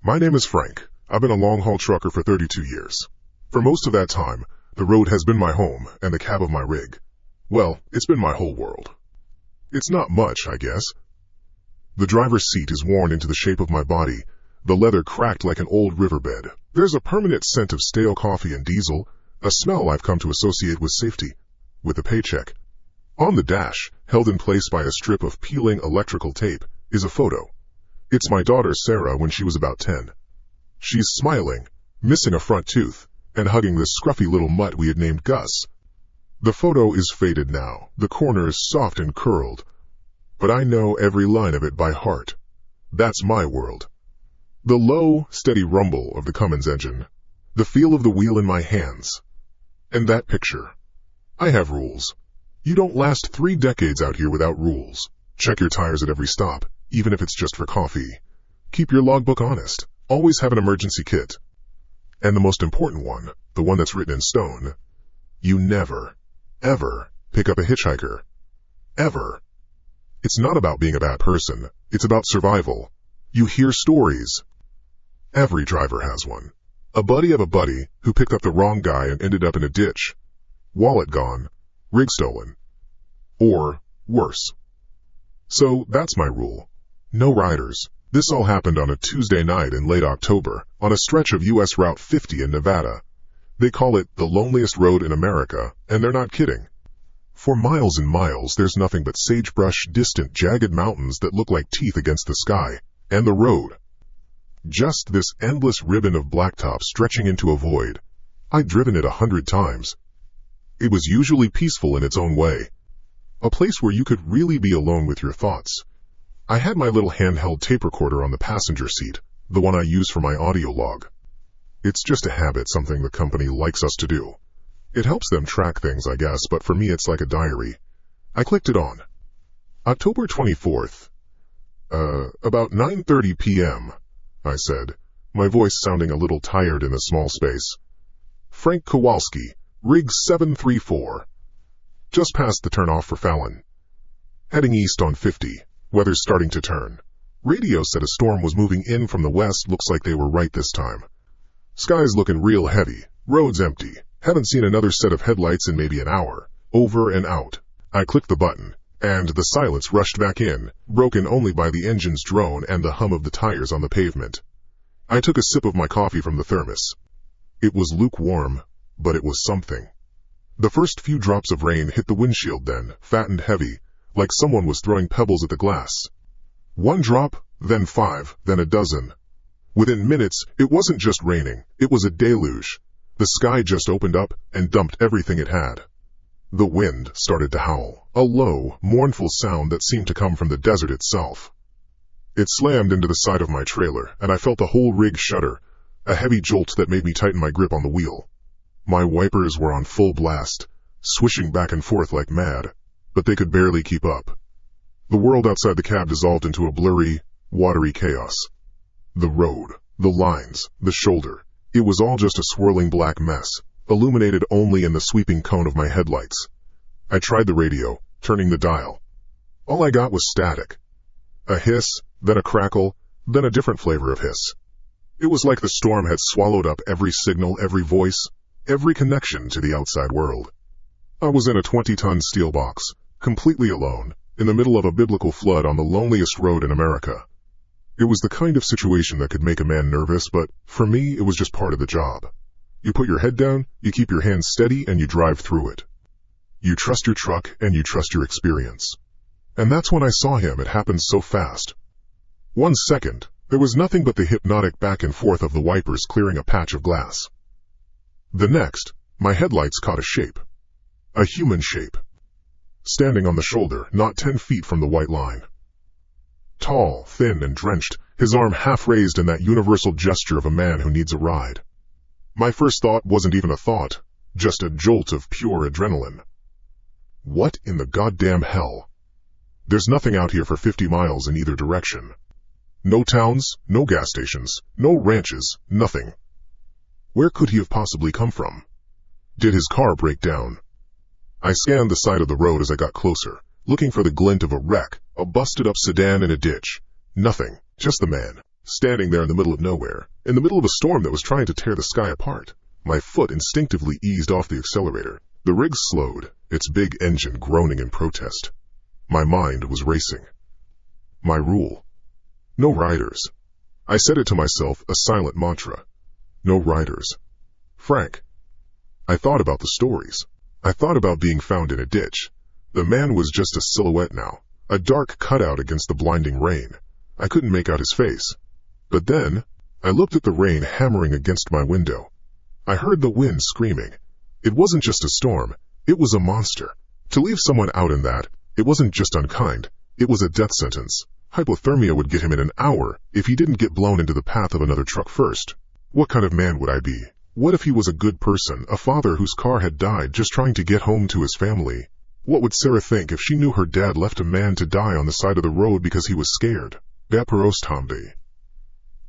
My name is Frank. I've been a long-haul trucker for 32 years. For most of that time, the road has been my home and the cab of my rig. Well, it's been my whole world. It's not much, I guess. The driver's seat is worn into the shape of my body, the leather cracked like an old riverbed. There's a permanent scent of stale coffee and diesel, a smell I've come to associate with safety, with a paycheck. On the dash, held in place by a strip of peeling electrical tape, is a photo. It's my daughter Sarah when she was about 10. She's smiling, missing a front tooth, and hugging the scruffy little mutt we had named Gus. The photo is faded now, the corners soft and curled, but I know every line of it by heart. That's my world. The low, steady rumble of the Cummins engine, the feel of the wheel in my hands, and that picture. I have rules. You don't last 3 decades out here without rules. Check your tires at every stop, even if it's just for coffee. Keep your logbook honest. Always have an emergency kit. And the most important one, the one that's written in stone, you never, ever pick up a hitchhiker. Ever. It's not about being a bad person. It's about survival. You hear stories. Every driver has one. A buddy of a buddy who picked up the wrong guy and ended up in a ditch. Wallet gone. Rig stolen. Or worse. So that's my rule. No riders. This all happened on a Tuesday night in late October, on a stretch of U.S. Route 50 in Nevada. They call it the loneliest road in America, and they're not kidding. For miles and miles, there's nothing but sagebrush, distant, jagged mountains that look like teeth against the sky, and the road. Just this endless ribbon of blacktop stretching into a void. I'd driven it 100 times. It was usually peaceful in its own way. A place where you could really be alone with your thoughts. I had my little handheld tape recorder on the passenger seat, the one I use for my audio log. It's just a habit, something the company likes us to do. It helps them track things, I guess, but for me it's like a diary. I clicked it on. October 24th. About 9:30 p.m., I said, my voice sounding a little tired in the small space. Frank Kowalski, Rig 734. Just past the turnoff for Fallon. Heading east on 50. Weather's starting to turn. Radio said a storm was moving in from the west. Looks like they were right this time. Sky's looking real heavy. Road's empty. Haven't seen another set of headlights in maybe an hour. Over and out. I clicked the button, and the silence rushed back in, broken only by the engine's drone and the hum of the tires on the pavement. I took a sip of my coffee from the thermos. It was lukewarm, but it was something. The first few drops of rain hit the windshield then, fat and heavy, like someone was throwing pebbles at the glass. 1 drop, then 5, then a dozen. Within minutes, it wasn't just raining, it was a deluge. The sky just opened up and dumped everything it had. The wind started to howl, a low, mournful sound that seemed to come from the desert itself. It slammed into the side of my trailer, and I felt the whole rig shudder, a heavy jolt that made me tighten my grip on the wheel. My wipers were on full blast, swishing back and forth like mad, but they could barely keep up. The world outside the cab dissolved into a blurry, watery chaos. The road, the lines, the shoulder, it was all just a swirling black mess, illuminated only in the sweeping cone of my headlights. I tried the radio, turning the dial. All I got was static. A hiss, then a crackle, then a different flavor of hiss. It was like the storm had swallowed up every signal, every voice, every connection to the outside world. I was in a 20-ton steel box, completely alone, in the middle of a biblical flood on the loneliest road in America. It was the kind of situation that could make a man nervous, but for me, it was just part of the job. You put your head down, you keep your hands steady, and you drive through it. You trust your truck, and you trust your experience. And that's when I saw him. It happened so fast. 1 second, there was nothing but the hypnotic back and forth of the wipers clearing a patch of glass. The next, my headlights caught a shape. A human shape. Standing on the shoulder, not 10 feet from the white line. Tall, thin, and drenched, his arm half raised in that universal gesture of a man who needs a ride. My first thought wasn't even a thought, just a jolt of pure adrenaline. What in the goddamn hell? There's nothing out here for 50 miles in either direction. No towns, no gas stations, no ranches, nothing. Where could he have possibly come from? Did his car break down? I scanned the side of the road as I got closer, looking for the glint of a wreck, a busted-up sedan in a ditch. Nothing, just the man, standing there in the middle of nowhere, in the middle of a storm that was trying to tear the sky apart. My foot instinctively eased off the accelerator. The rig slowed, its big engine groaning in protest. My mind was racing. My rule. No riders. I said it to myself, a silent mantra. No riders. Frank. I thought about the stories. I thought about being found in a ditch. The man was just a silhouette now, a dark cutout against the blinding rain. I couldn't make out his face. But then, I looked at the rain hammering against my window. I heard the wind screaming. It wasn't just a storm, it was a monster. To leave someone out in that, it wasn't just unkind, it was a death sentence. Hypothermia would get him in an hour if he didn't get blown into the path of another truck first. What kind of man would I be? What if he was a good person, a father whose car had died just trying to get home to his family? What would Sarah think if she knew her dad left a man to die on the side of the road because he was scared? Daparostambi.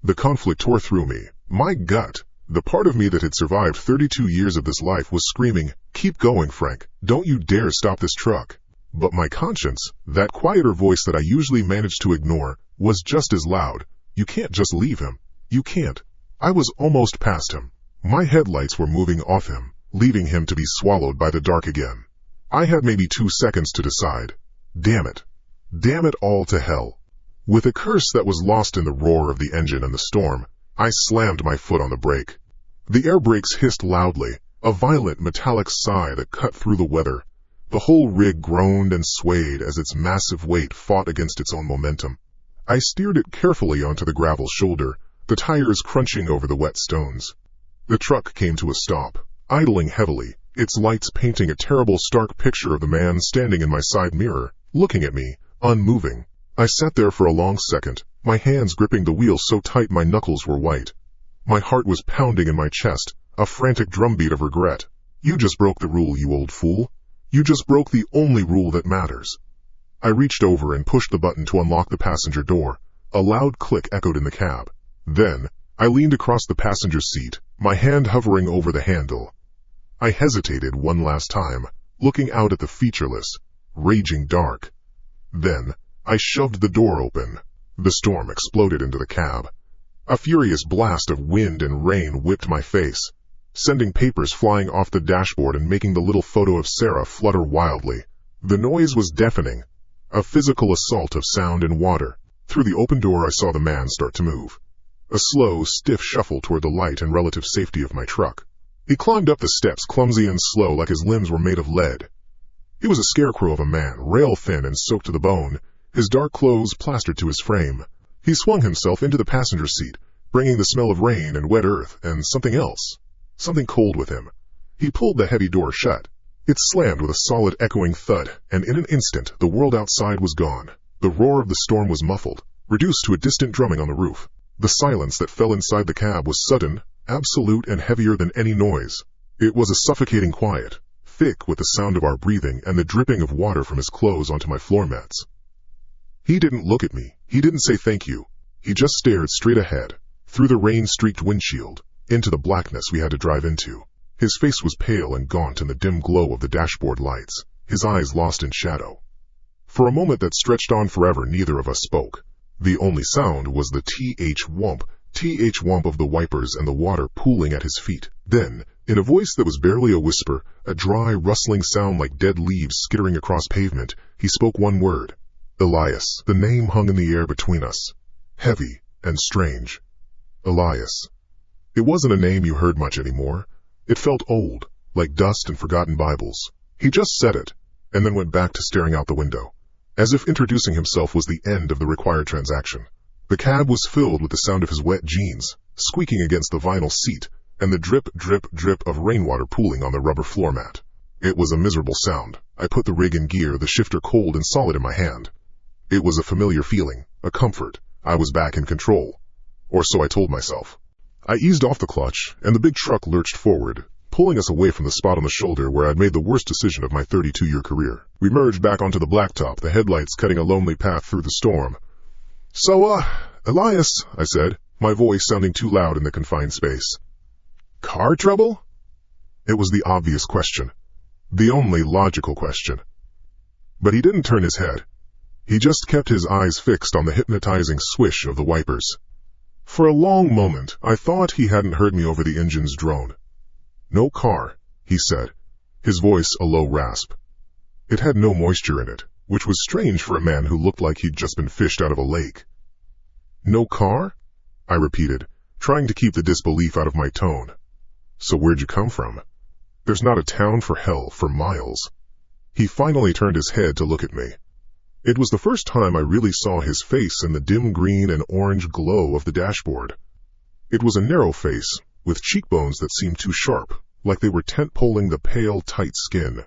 The conflict tore through me. My gut, the part of me that had survived 32 years of this life, was screaming, "Keep going, Frank. Don't you dare stop this truck." But my conscience, that quieter voice that I usually managed to ignore, was just as loud. You can't just leave him. You can't. I was almost past him. My headlights were moving off him, leaving him to be swallowed by the dark again. I had maybe 2 seconds to decide. Damn it. Damn it all to hell. With a curse that was lost in the roar of the engine and the storm, I slammed my foot on the brake. The air brakes hissed loudly, a violent metallic sigh that cut through the weather. The whole rig groaned and swayed as its massive weight fought against its own momentum. I steered it carefully onto the gravel shoulder, the tires crunching over the wet stones. The truck came to a stop, idling heavily, its lights painting a terrible stark picture of the man standing in my side mirror, looking at me, unmoving. I sat there for a long second, my hands gripping the wheel so tight my knuckles were white. My heart was pounding in my chest, a frantic drumbeat of regret. You just broke the rule, you old fool. You just broke the only rule that matters. I reached over and pushed the button to unlock the passenger door. A loud click echoed in the cab. Then, I leaned across the passenger seat, my hand hovering over the handle. I hesitated one last time, looking out at the featureless, raging dark. Then, I shoved the door open. The storm exploded into the cab. A furious blast of wind and rain whipped my face, sending papers flying off the dashboard and making the little photo of Sarah flutter wildly. The noise was deafening, a physical assault of sound and water. Through the open door I saw the man start to move. A slow, stiff shuffle toward the light and relative safety of my truck. He climbed up the steps clumsy and slow like his limbs were made of lead. He was a scarecrow of a man, rail-thin and soaked to the bone, his dark clothes plastered to his frame. He swung himself into the passenger seat, bringing the smell of rain and wet earth and something else. Something cold with him. He pulled the heavy door shut. It slammed with a solid echoing thud, and in an instant the world outside was gone. The roar of the storm was muffled, reduced to a distant drumming on the roof. The silence that fell inside the cab was sudden, absolute, and heavier than any noise. It was a suffocating quiet, thick with the sound of our breathing and the dripping of water from his clothes onto my floor mats. He didn't look at me. He didn't say thank you. He just stared straight ahead, through the rain-streaked windshield, into the blackness we had to drive into. His face was pale and gaunt in the dim glow of the dashboard lights, his eyes lost in shadow. For a moment that stretched on forever, neither of us spoke. The only sound was the th-whomp of the wipers and the water pooling at his feet. Then, in a voice that was barely a whisper, a dry, rustling sound like dead leaves skittering across pavement, he spoke one word. Elias. The name hung in the air between us, heavy and strange. Elias. It wasn't a name you heard much anymore. It felt old, like dust and forgotten Bibles. He just said it, and then went back to staring out the window, as if introducing himself was the end of the required transaction. The cab was filled with the sound of his wet jeans, squeaking against the vinyl seat, and the drip, drip, drip of rainwater pooling on the rubber floor mat. It was a miserable sound. I put the rig in gear, the shifter cold and solid in my hand. It was a familiar feeling, a comfort. I was back in control. Or so I told myself. I eased off the clutch, and the big truck lurched forward, pulling us away from the spot on the shoulder where I'd made the worst decision of my 32-year career. We merged back onto the blacktop, the headlights cutting a lonely path through the storm. So, Elias, I said, my voice sounding too loud in the confined space. Car trouble? It was the obvious question. The only logical question. But he didn't turn his head. He just kept his eyes fixed on the hypnotizing swish of the wipers. For a long moment, I thought he hadn't heard me over the engine's drone. "No car," he said, his voice a low rasp. It had no moisture in it, which was strange for a man who looked like he'd just been fished out of a lake. "No car?" I repeated, trying to keep the disbelief out of my tone. "So where'd you come from? There's not a town for hell for miles." He finally turned his head to look at me. It was the first time I really saw his face in the dim green and orange glow of the dashboard. It was a narrow face, with cheekbones that seemed too sharp, like they were tent-poling the pale, tight skin.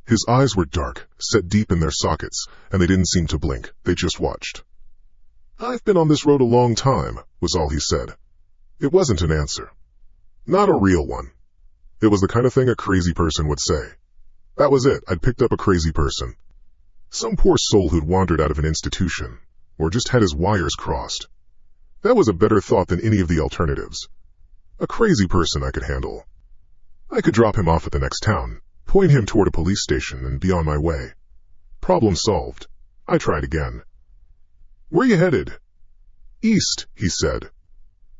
His eyes were dark, set deep in their sockets, and they didn't seem to blink, they just watched. "I've been on this road a long time," was all he said. It wasn't an answer. Not a real one. It was the kind of thing a crazy person would say. That was it, I'd picked up a crazy person. Some poor soul who'd wandered out of an institution, or just had his wires crossed. That was a better thought than any of the alternatives. A crazy person I could handle. I could drop him off at the next town, point him toward a police station, and be on my way. Problem solved. I tried again. "Where you headed?" "East," he said.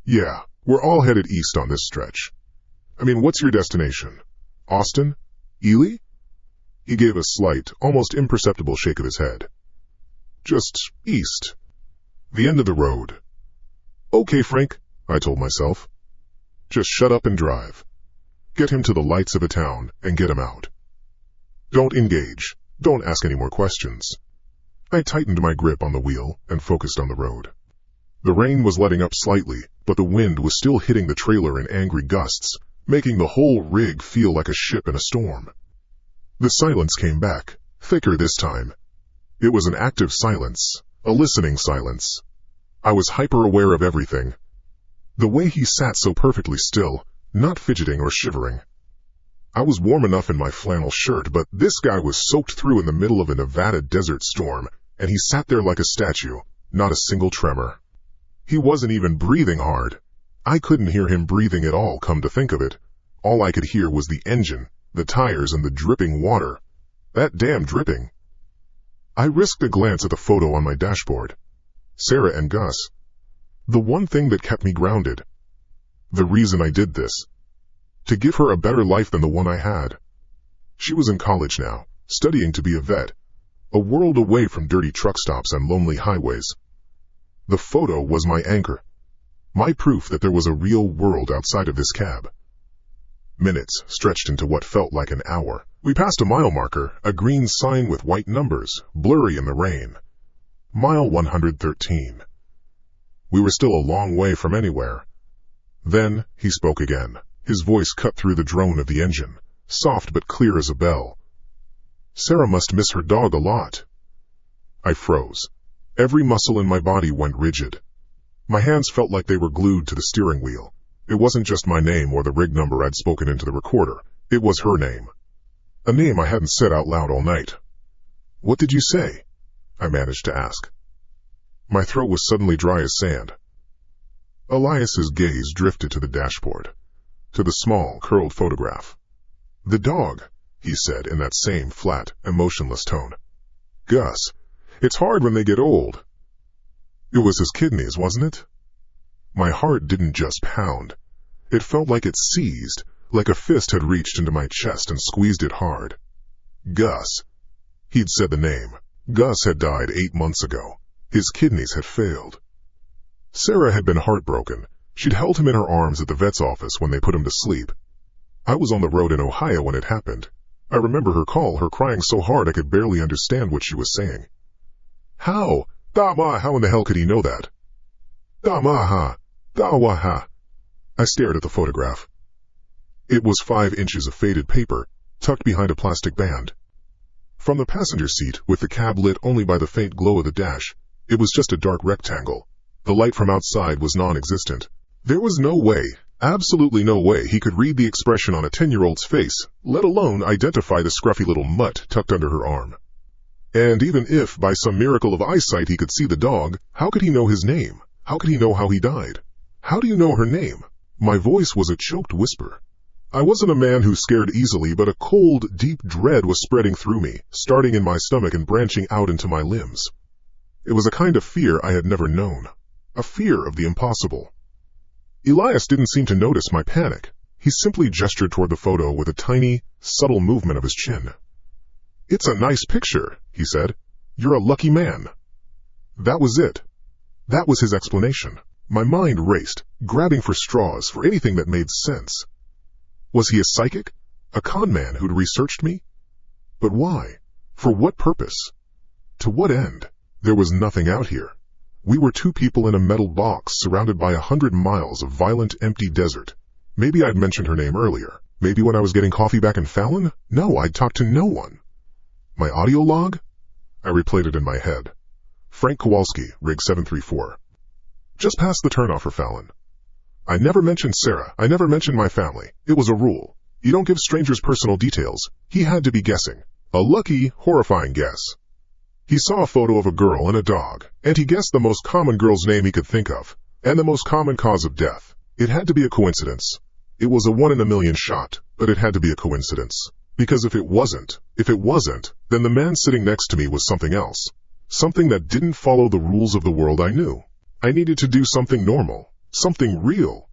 "Yeah, we're all headed east on this stretch. I mean, what's your destination? Austin? Ely?" He gave a slight, almost imperceptible shake of his head. "Just east. The end of the road." "Okay, Frank," I told myself. "Just shut up and drive. Get him to the lights of a town and get him out. Don't engage. Don't ask any more questions." I tightened my grip on the wheel and focused on the road. The rain was letting up slightly, but the wind was still hitting the trailer in angry gusts, making the whole rig feel like a ship in a storm. The silence came back, thicker this time. It was an active silence, a listening silence. I was hyper-aware of everything. The way he sat so perfectly still, not fidgeting or shivering. I was warm enough in my flannel shirt, but this guy was soaked through in the middle of a Nevada desert storm, and he sat there like a statue, not a single tremor. He wasn't even breathing hard. I couldn't hear him breathing at all, come to think of it. All I could hear was the engine, the tires, and the dripping water. That damn dripping. I risked a glance at the photo on my dashboard. Sarah and Gus. The one thing that kept me grounded. The reason I did this. To give her a better life than the one I had. She was in college now, studying to be a vet, a world away from dirty truck stops and lonely highways. The photo was my anchor, my proof that there was a real world outside of this cab. Minutes stretched into what felt like an hour. We passed a mile marker, a green sign with white numbers, blurry in the rain. Mile 113. We were still a long way from anywhere. Then he spoke again. His voice cut through the drone of the engine, soft but clear as a bell. "Sarah must miss her dog a lot." I froze. Every muscle in my body went rigid. My hands felt like they were glued to the steering wheel. It wasn't just my name or the rig number I'd spoken into the recorder. It was her name. A name I hadn't said out loud all night. "What did you say?" I managed to ask. My throat was suddenly dry as sand. Elias's gaze drifted to the dashboard, to the small, curled photograph. "The dog," he said in that same flat, emotionless tone. "Gus, it's hard when they get old." It was his kidneys, wasn't it? My heart didn't just pound. It felt like it seized, like a fist had reached into my chest and squeezed it hard. Gus. He'd said the name. Gus had died 8 months ago. His kidneys had failed. Sarah had been heartbroken. She'd held him in her arms at the vet's office when they put him to sleep. I was on the road in Ohio when it happened. I remember her call, her crying so hard I could barely understand what she was saying. How in the hell could he know that? I stared at the photograph. It was 5 inches of faded paper, tucked behind a plastic band. From the passenger seat, with the cab lit only by the faint glow of the dash, it was just a dark rectangle. The light from outside was non-existent. There was no way, absolutely no way, he could read the expression on a 10-year-old's face, let alone identify the scruffy little mutt tucked under her arm. And even if, by some miracle of eyesight, he could see the dog, how could he know his name? How could he know how he died? "How do you know her name?" My voice was a choked whisper. I wasn't a man who scared easily, but a cold, deep dread was spreading through me, starting in my stomach and branching out into my limbs. It was a kind of fear I had never known. a fear of the impossible. Elias didn't seem to notice my panic. He simply gestured toward the photo with a tiny, subtle movement of his chin. "It's a nice picture," he said. "You're a lucky man." That was it. That was his explanation. My mind raced, grabbing for straws, for anything that made sense. Was he a psychic? A con man who'd researched me? But why? For what purpose? To what end? There was nothing out here. We were two people in a metal box surrounded by 100 miles of violent, empty desert. Maybe I'd mentioned her name earlier. Maybe when I was getting coffee back in Fallon? No, I'd talked to no one. My audio log? I replayed it in my head. Frank Kowalski, Rig 734. Just past the turnoff for Fallon. I never mentioned Sarah. I never mentioned my family. It was a rule. You don't give strangers personal details. He had to be guessing. A lucky, horrifying guess. He saw a photo of a girl and a dog, and he guessed the most common girl's name he could think of, and the most common cause of death. It had to be a coincidence. It was a 1 in a million shot, but it had to be a coincidence. Because if it wasn't, then the man sitting next to me was something else. Something that didn't follow the rules of the world I knew. I needed to do something normal, something real.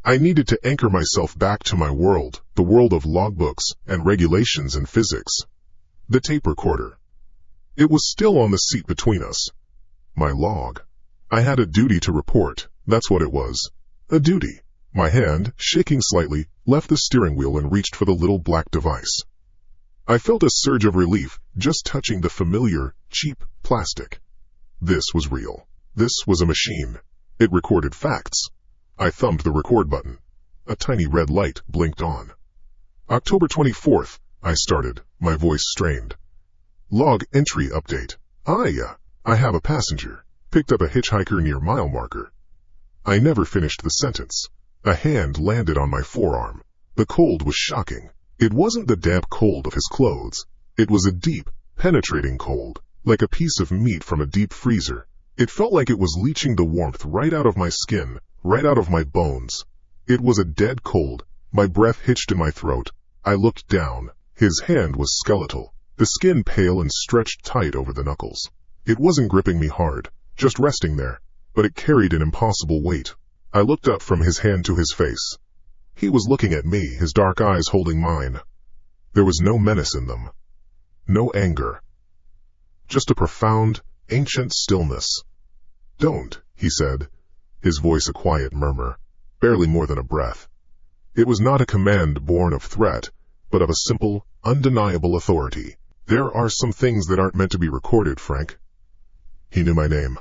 I needed to anchor myself back to my world, the world of logbooks and regulations and physics. The tape recorder. It was still on the seat between us. My log. I had a duty to report, that's what it was. A duty. My hand, shaking slightly, left the steering wheel and reached for the little black device. I felt a surge of relief just touching the familiar, cheap plastic. This was real. This was a machine. It recorded facts. I thumbed the record button. A tiny red light blinked on. October 24th, I started, my voice strained. Log entry update. I have a passenger. Picked up a hitchhiker near mile marker. I never finished the sentence. A hand landed on my forearm. The cold was shocking. It wasn't the damp cold of his clothes. It was a deep, penetrating cold, like a piece of meat from a deep freezer. It felt like it was leaching the warmth right out of my skin, right out of my bones. It was a dead cold. My breath hitched in my throat. I looked down. His hand was skeletal, the skin pale and stretched tight over the knuckles. It wasn't gripping me hard, just resting there, but it carried an impossible weight. I looked up from his hand to his face. He was looking at me, his dark eyes holding mine. There was no menace in them. No anger. Just a profound, ancient stillness. "Don't," he said, his voice a quiet murmur, barely more than a breath. It was not a command born of threat, but of a simple, undeniable authority. "There are some things that aren't meant to be recorded, Frank." He knew my name.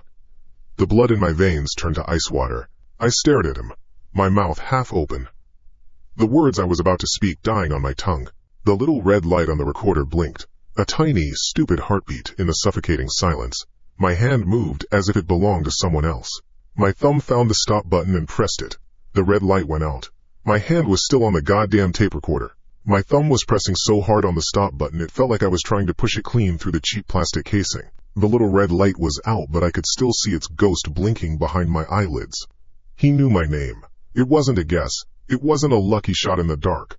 The blood in my veins turned to ice water. I stared at him, my mouth half open. The words I was about to speak dying on my tongue. The little red light on the recorder blinked, a tiny, stupid heartbeat in the suffocating silence. My hand moved as if it belonged to someone else. My thumb found the stop button and pressed it. The red light went out. My hand was still on the goddamn tape recorder. My thumb was pressing so hard on the stop button it felt like I was trying to push it clean through the cheap plastic casing. The little red light was out, but I could still see its ghost blinking behind my eyelids. He knew my name. It wasn't a guess. It wasn't a lucky shot in the dark.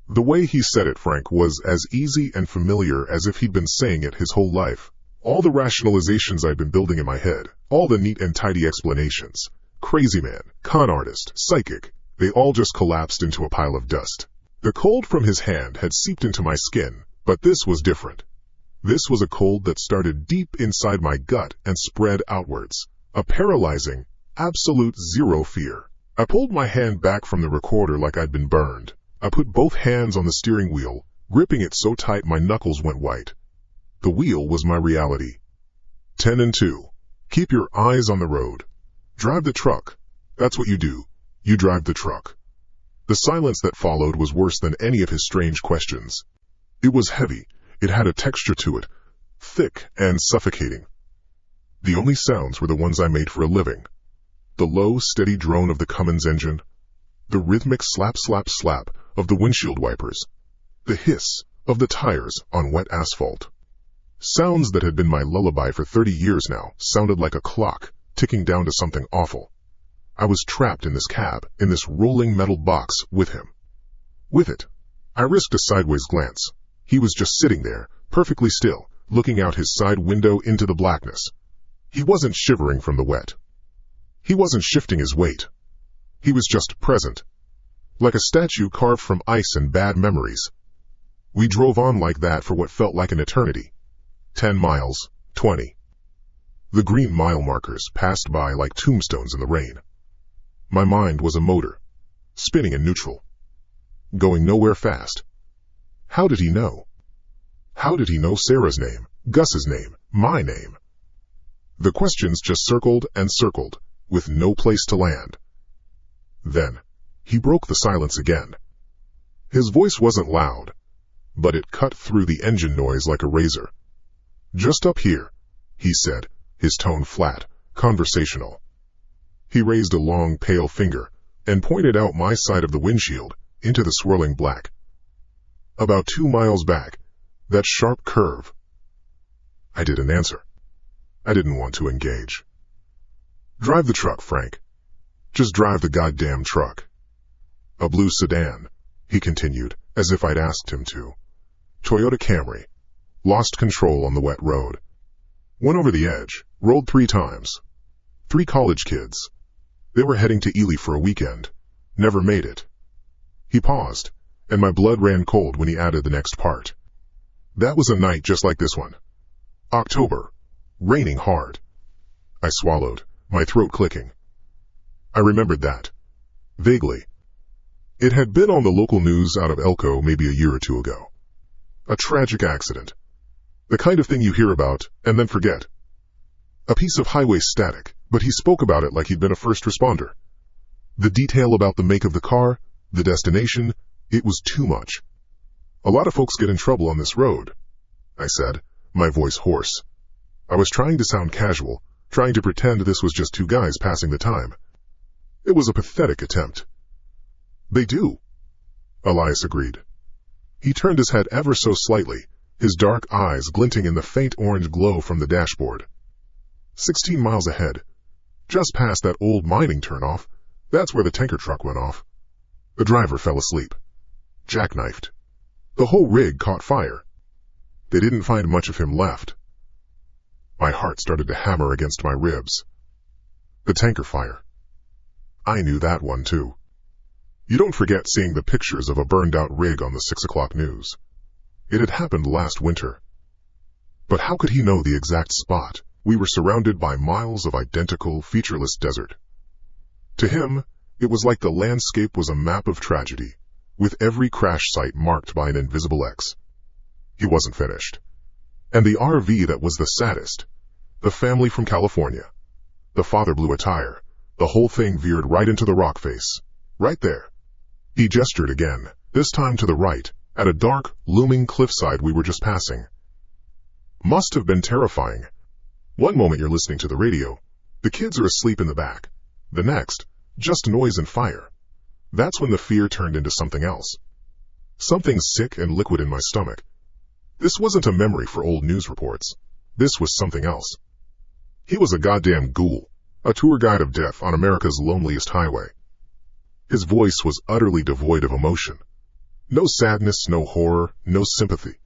The way he said it, Frank, was as easy and familiar as if he'd been saying it his whole life. All the rationalizations I'd been building in my head, all the neat and tidy explanations, crazy man, con artist, psychic, they all just collapsed into a pile of dust. The cold from his hand had seeped into my skin, but this was different. This was a cold that started deep inside my gut and spread outwards. A paralyzing, absolute zero fear. I pulled my hand back from the recorder like I'd been burned. I put both hands on the steering wheel, gripping it so tight my knuckles went white. The wheel was my reality. 10 and 2. Keep your eyes on the road. Drive the truck. That's what you do. You drive the truck. The silence that followed was worse than any of his strange questions. It was heavy. It had a texture to it, thick and suffocating. The only sounds were the ones I made for a living. The low, steady drone of the Cummins engine, the rhythmic slap, slap, slap of the windshield wipers, the hiss of the tires on wet asphalt. Sounds that had been my lullaby for 30 years now sounded like a clock ticking down to something awful. I was trapped in this cab, in this rolling metal box with him. With it. I risked a sideways glance. He was just sitting there, perfectly still, looking out his side window into the blackness. He wasn't shivering from the wet. He wasn't shifting his weight. He was just present, like a statue carved from ice and bad memories. We drove on like that for what felt like an eternity. 10 miles, 20. The green mile markers passed by like tombstones in the rain. My mind was a motor, spinning in neutral, going nowhere fast. How did he know? How did he know Sarah's name, Gus's name, my name? The questions just circled and circled, with no place to land. Then, he broke the silence again. His voice wasn't loud, but it cut through the engine noise like a razor. "Just up here," he said, his tone flat, conversational. He raised a long, pale finger and pointed out my side of the windshield into the swirling black. "About 2 miles back, that sharp curve." I didn't answer. I didn't want to engage. "Drive the truck, Frank. Just drive the goddamn truck." "A blue sedan," he continued, as if I'd asked him to. "Toyota Camry. Lost control on the wet road. Went over the edge, rolled 3 times. 3 college kids. They were heading to Ely for a weekend. Never made it." He paused, and my blood ran cold when he added the next part. "That was a night just like this one. October. Raining hard." I swallowed, my throat clicking. I remembered that. Vaguely. It had been on the local news out of Elko maybe a year or 2 ago. A tragic accident. The kind of thing you hear about and then forget. A piece of highway static, but he spoke about it like he'd been a first responder. The detail about the make of the car, the destination, it was too much. "A lot of folks get in trouble on this road," I said, my voice hoarse. I was trying to sound casual, trying to pretend this was just 2 guys passing the time. It was a pathetic attempt. "They do," Elias agreed. He turned his head ever so slightly, his dark eyes glinting in the faint orange glow from the dashboard. 16 miles ahead, just past that old mining turnoff, that's where the tanker truck went off. The driver fell asleep. Jackknifed. The whole rig caught fire. They didn't find much of him left. My heart started to hammer against my ribs. The tanker fire. I knew that one too. You don't forget seeing the pictures of a burned-out rig on the 6 o'clock news. It had happened last winter. But how could he know the exact spot? We were surrounded by miles of identical, featureless desert. To him, it was like the landscape was a map of tragedy, with every crash site marked by an invisible X. He wasn't finished. And the RV that was the saddest, the family from California. The father blew a tire. The whole thing veered right into the rock face. Right there. He gestured again, this time to the right, at a dark, looming cliffside we were just passing. Must have been terrifying. One moment you're listening to the radio. The kids are asleep in the back. The next, just noise and fire. That's when the fear turned into something else. Something sick and liquid in my stomach. This wasn't a memory for old news reports. This was something else. He was a goddamn ghoul, a tour guide of death on America's loneliest highway. His voice was utterly devoid of emotion. No sadness, no horror, no sympathy.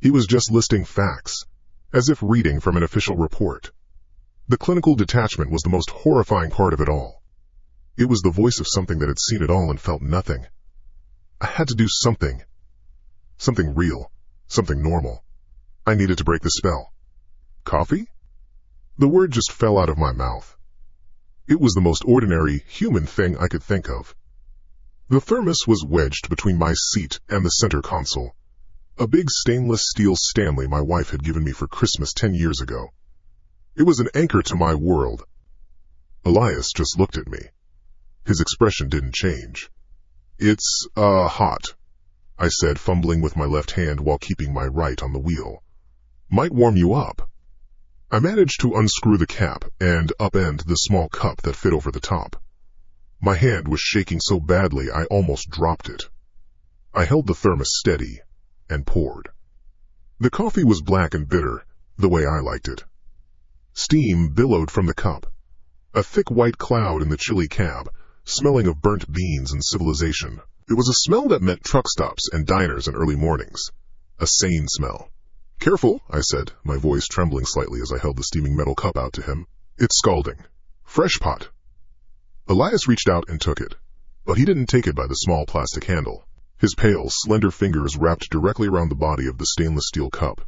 He was just listing facts, as if reading from an official report. The clinical detachment was the most horrifying part of it all. It was the voice of something that had seen it all and felt nothing. I had to do something. Something real. Something normal. I needed to break the spell. Coffee? The word just fell out of my mouth. It was the most ordinary, human thing I could think of. The thermos was wedged between my seat and the center console. A big stainless steel Stanley my wife had given me for Christmas 10 years ago. It was an anchor to my world. Elias just looked at me. His expression didn't change. "It's, hot," I said, fumbling with my left hand while keeping my right on the wheel. "Might warm you up." I managed to unscrew the cap and upend the small cup that fit over the top. My hand was shaking so badly I almost dropped it. I held the thermos steady and poured. The coffee was black and bitter, the way I liked it. Steam billowed from the cup. A thick white cloud in the chilly cab, smelling of burnt beans and civilization. It was a smell that meant truck stops and diners and early mornings. A sane smell. "Careful," I said, my voice trembling slightly as I held the steaming metal cup out to him. "It's scalding. Fresh pot." Elias reached out and took it, but he didn't take it by the small plastic handle. His pale, slender fingers wrapped directly around the body of the stainless steel cup.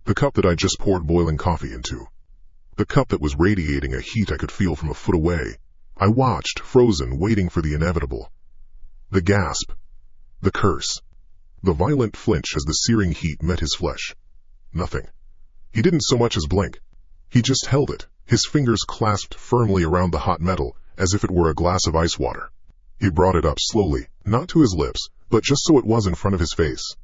The cup that I just poured boiling coffee into. The cup that was radiating a heat I could feel from a foot away. I watched, frozen, waiting for the inevitable. The gasp. The curse. The violent flinch as the searing heat met his flesh. Nothing. He didn't so much as blink. He just held it, his fingers clasped firmly around the hot metal, as if it were a glass of ice water. He brought it up slowly, not to his lips, but just so it was in front of his face.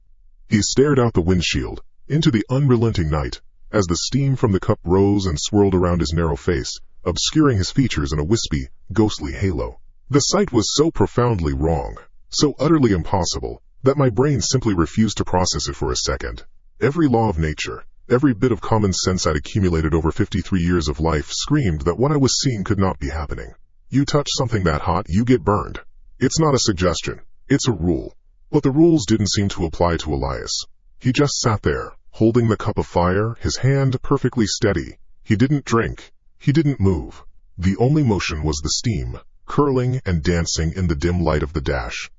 He stared out the windshield, into the unrelenting night, as the steam from the cup rose and swirled around his narrow face, obscuring his features in a wispy, ghostly halo. The sight was so profoundly wrong, so utterly impossible, that my brain simply refused to process it for a second. Every law of nature, every bit of common sense I'd accumulated over 53 years of life screamed that what I was seeing could not be happening. You touch something that hot, you get burned. It's not a suggestion, it's a rule. But the rules didn't seem to apply to Elias. He just sat there, holding the cup of fire, his hand perfectly steady. He didn't drink. He didn't move. The only motion was the steam, curling and dancing in the dim light of the dash.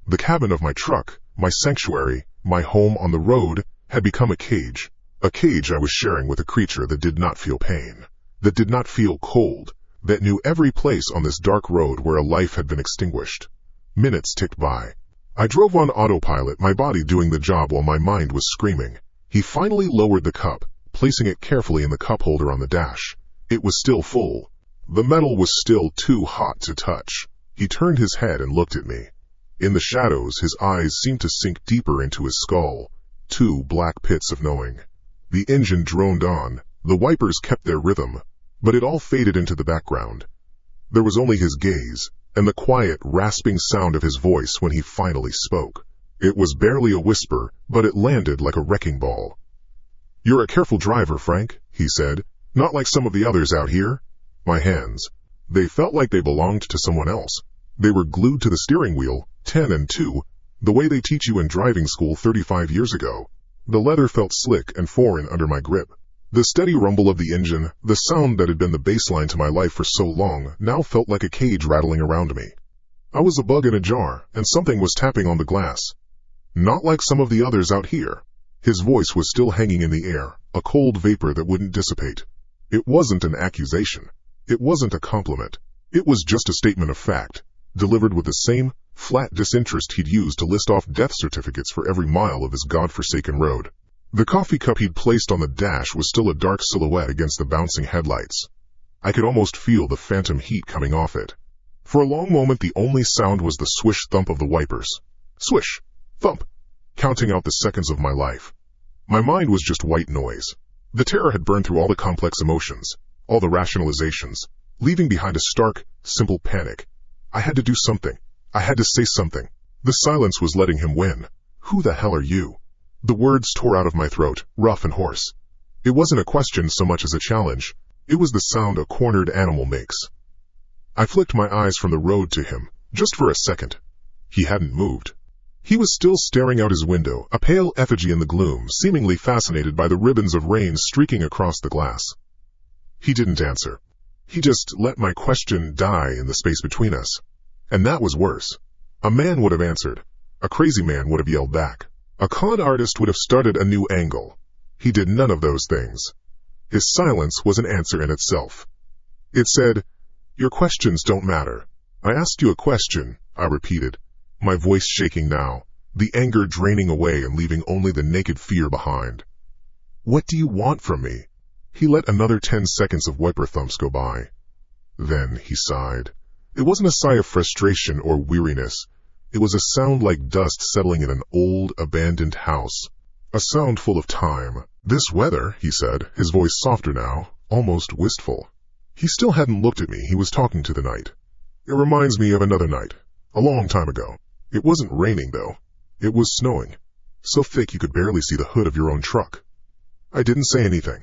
The cabin of my truck, my sanctuary, my home on the road, had become a cage. A cage I was sharing with a creature that did not feel pain, that did not feel cold, that knew every place on this dark road where a life had been extinguished. Minutes ticked by. I drove on autopilot, my body doing the job while my mind was screaming. He finally lowered the cup, placing it carefully in the cup holder on the dash. It was still full. The metal was still too hot to touch. He turned his head and looked at me. In the shadows, his eyes seemed to sink deeper into his skull. Two black pits of knowing. The engine droned on. The wipers kept their rhythm, but it all faded into the background. There was only his gaze, and the quiet, rasping sound of his voice when he finally spoke. It was barely a whisper, but it landed like a wrecking ball. "You're a careful driver, Frank," he said. "Not like some of the others out here." My hands. They felt like they belonged to someone else. They were glued to the steering wheel, 10 and 2, the way they teach you in driving school 35 years ago. The leather felt slick and foreign under my grip. The steady rumble of the engine, the sound that had been the baseline to my life for so long, now felt like a cage rattling around me. I was a bug in a jar, and something was tapping on the glass. "Not like some of the others out here." His voice was still hanging in the air, a cold vapor that wouldn't dissipate. It wasn't an accusation. It wasn't a compliment. It was just a statement of fact, delivered with the same flat disinterest he'd used to list off death certificates for every mile of his godforsaken road. The coffee cup he'd placed on the dash was still a dark silhouette against the bouncing headlights. I could almost feel the phantom heat coming off it. For a long moment the only sound was the swish thump of the wipers. Swish, thump, counting out the seconds of my life. My mind was just white noise. The terror had burned through all the complex emotions, all the rationalizations, leaving behind a stark, simple panic. I had to do something. I had to say something. The silence was letting him win. "Who the hell are you?" The words tore out of my throat, rough and hoarse. It wasn't a question so much as a challenge. It was the sound a cornered animal makes. I flicked my eyes from the road to him, just for a second. He hadn't moved. He was still staring out his window, a pale effigy in the gloom, seemingly fascinated by the ribbons of rain streaking across the glass. He didn't answer. He just let my question die in the space between us. And that was worse. A man would have answered. A crazy man would have yelled back. A con artist would have started a new angle. He did none of those things. His silence was an answer in itself. It said, "Your questions don't matter." "I asked you a question," I repeated, my voice shaking now, the anger draining away and leaving only the naked fear behind. "What do you want from me?" He let another 10 seconds of wiper thumps go by. Then he sighed. It wasn't a sigh of frustration or weariness. It was a sound like dust settling in an old, abandoned house. A sound full of time. "This weather," he said, his voice softer now, almost wistful. He still hadn't looked at me, he was talking to the night. "It reminds me of another night, a long time ago. It wasn't raining, though. It was snowing. So thick you could barely see the hood of your own truck." I didn't say anything.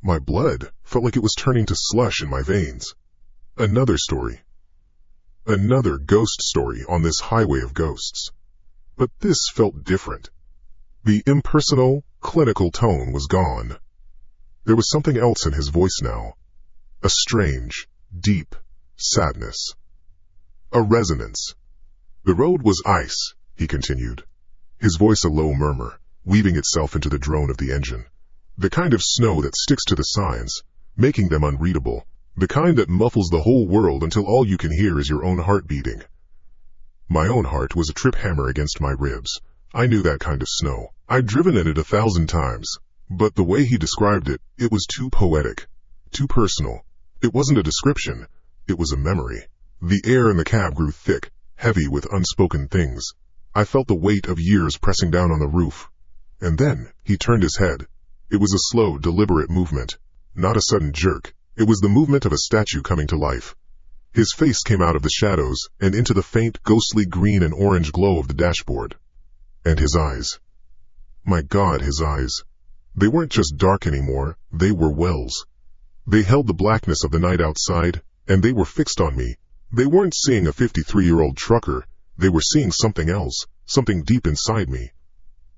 My blood felt like it was turning to slush in my veins. Another story. Another ghost story on this highway of ghosts. But this felt different. The impersonal, clinical tone was gone. There was something else in his voice now. A strange, deep sadness. A resonance. The road was ice, he continued, his voice a low murmur, weaving itself into the drone of the engine. The kind of snow that sticks to the signs, making them unreadable. The kind that muffles the whole world until all you can hear is your own heart beating. My own heart was a trip hammer against my ribs. I knew that kind of snow. I'd driven in it 1,000 times. But the way he described it, it was too poetic, too personal. It wasn't a description, it was a memory. The air in the cab grew thick, heavy with unspoken things. I felt the weight of years pressing down on the roof. And then, he turned his head. It was a slow, deliberate movement. Not a sudden jerk. It was the movement of a statue coming to life. His face came out of the shadows and into the faint, ghostly green and orange glow of the dashboard. And his eyes. My God, his eyes. They weren't just dark anymore, they were wells. They held the blackness of the night outside, and they were fixed on me. They weren't seeing a 53-year-old trucker, they were seeing something else, something deep inside me.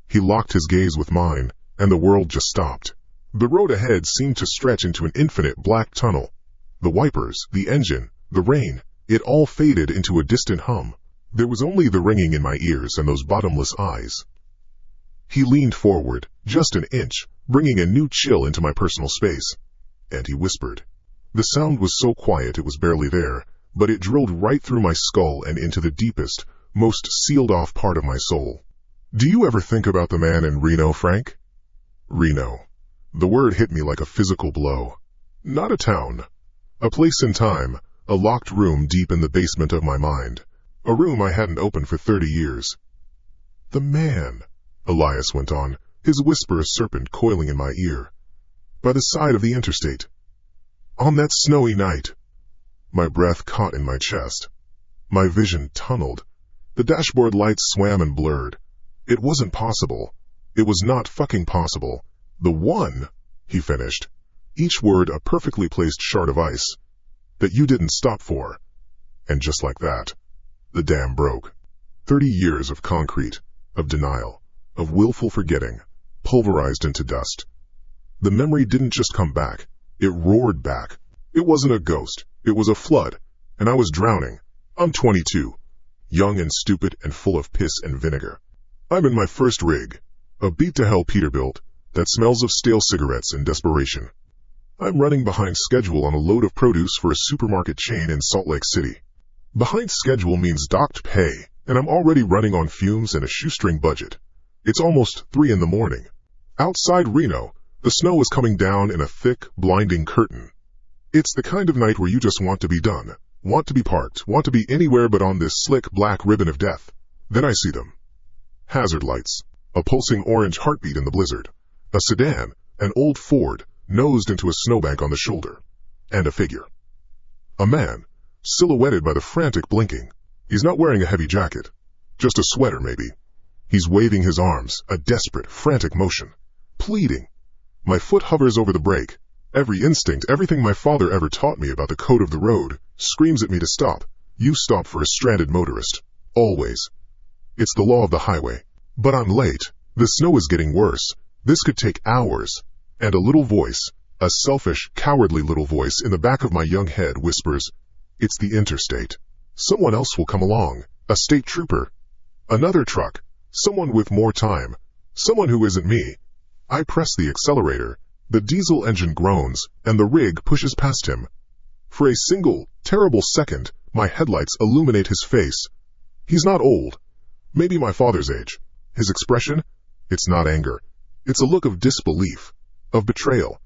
He locked his gaze with mine, and the world just stopped. The road ahead seemed to stretch into an infinite black tunnel. The wipers, the engine, the rain, it all faded into a distant hum. There was only the ringing in my ears and those bottomless eyes. He leaned forward, just an inch, bringing a new chill into my personal space. And he whispered. The sound was so quiet it was barely there, but it drilled right through my skull and into the deepest, most sealed-off part of my soul. Do you ever think about the man in Reno, Frank? Reno. The word hit me like a physical blow. Not a town. A place in time, a locked room deep in the basement of my mind. A room I hadn't opened for 30 years. The man, Elias went on, his whisper a serpent coiling in my ear. By the side of the interstate. On that snowy night. My breath caught in my chest. My vision tunneled. The dashboard lights swam and blurred. It wasn't possible. It was not fucking possible. The one, he finished, each word a perfectly placed shard of ice, that you didn't stop for. And just like that, the dam broke. 30 years of concrete, of denial, of willful forgetting, pulverized into dust. The memory didn't just come back, it roared back. It wasn't a ghost, it was a flood, and I was drowning. I'm 22, young and stupid and full of piss and vinegar. I'm in my first rig, a beat-to-hell Peterbilt, that smells of stale cigarettes and desperation. I'm running behind schedule on a load of produce for a supermarket chain in Salt Lake City. Behind schedule means docked pay, and I'm already running on fumes and a shoestring budget. It's almost 3 in the morning. Outside Reno, the snow is coming down in a thick, blinding curtain. It's the kind of night where you just want to be done, want to be parked, want to be anywhere but on this slick black ribbon of death. Then I see them. Hazard lights, a pulsing orange heartbeat in the blizzard. A sedan, an old Ford, nosed into a snowbank on the shoulder. And a figure. A man, silhouetted by the frantic blinking. He's not wearing a heavy jacket. Just a sweater, maybe. He's waving his arms, a desperate, frantic motion. Pleading. My foot hovers over the brake. Every instinct, everything my father ever taught me about the code of the road, screams at me to stop. You stop for a stranded motorist. Always. It's the law of the highway. But I'm late. The snow is getting worse. This could take hours. And a little voice, a selfish, cowardly little voice in the back of my young head whispers, it's the interstate. Someone else will come along. A state trooper. Another truck. Someone with more time. Someone who isn't me. I press the accelerator. The diesel engine groans, and the rig pushes past him. For a single, terrible second, my headlights illuminate his face. He's not old. Maybe my father's age. His expression? It's not anger. It's a look of disbelief, of betrayal,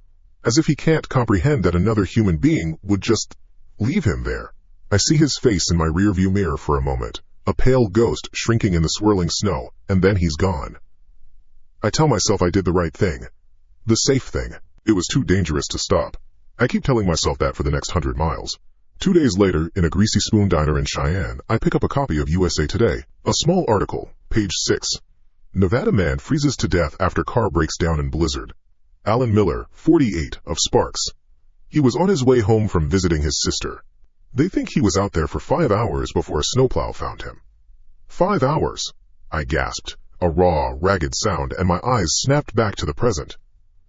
as if he can't comprehend that another human being would just leave him there. I see his face in my rearview mirror for a moment, a pale ghost shrinking in the swirling snow, and then he's gone. I tell myself I did the right thing. The safe thing. It was too dangerous to stop. I keep telling myself that for the next 100 miles. 2 days later, in a Greasy Spoon diner in Cheyenne, I pick up a copy of USA Today. A small article, page 6. Nevada man freezes to death after car breaks down in blizzard. Alan Miller, 48, of Sparks. He was on his way home from visiting his sister. They think he was out there for 5 hours before a snowplow found him. 5 hours. I gasped, a raw, ragged sound, and my eyes snapped back to the present.